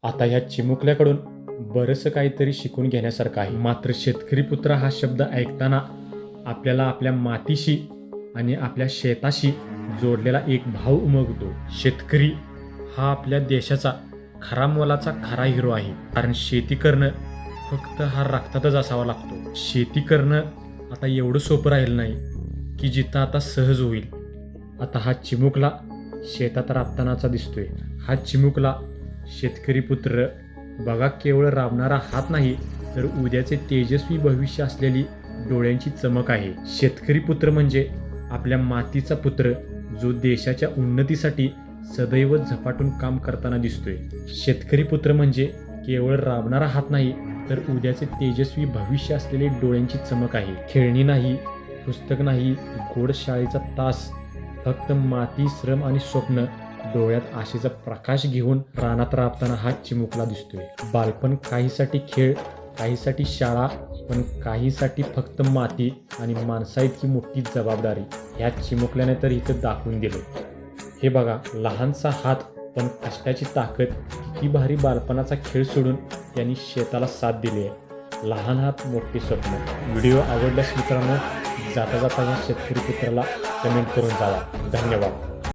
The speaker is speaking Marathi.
आता ह्या चिमुकल्याकडून बरंचसं काहीतरी शिकून घेण्यासारखं आहे. मात्र शेतकरी पुत्र हा शब्द ऐकताना आपल्याला आपल्या मातीशी आणि आपल्या शेताशी जोडलेला एक भाव उमगतो. शेतकरी हा आपल्या देशाचा खरा मोलाचा खरा हिरो आहे. कारण शेती करणं फक्त हा रक्तातच असावा लागतो. शेती करणं आता एवढं सोपं राहिलं नाही की जिथं आता सहज होईल. आता हा चिमुकला शेतात राबतानाचा दिसतोय. हा चिमुकला शेतकरी पुत्र बघा, केवळ राबणारा हात नाही तर उद्याचे तेजस्वी भविष्य असलेली डोळ्यांची चमक आहे. शेतकरी पुत्र म्हणजे आपल्या मातीचा पुत्र, जो देशाच्या उन्नतीसाठी सदैव झपाटून काम करताना दिसतोय. शेतकरी पुत्र म्हणजे केवळ राबणारा हात नाही तर उद्याचे तेजस्वी भविष्य असलेली डोळ्यांची चमक आहे. खेळणी नाही, पुस्तक नाही, गोड शाळेचा तास, फक्त माती, श्रम आणि स्वप्न. डोळ्यात आशेचा प्रकाश घेऊन रानात राबताना हा चिमुकला दिसतोय. बालपण काहीसाठी खेळ, काहीसाठी शाळा, पण काहीसाठी फक्त माती आणि माणसा इतकी मोठी जबाबदारी. ह्या चिमुकल्याने तर इथं दाखवून दिलं. हे बघा, लहानसा हात पण कष्टाची ताकद. किती भारी बालपणाचा खेळ सोडून त्यांनी शेताला साथ दिली आहे. लहान हात मोठे स्वप्न. व्हिडिओ आवडल्यास मित्रांनो, जाता जाता या शेतकरी पुत्राला कमेंट करून जावा. धन्यवाद.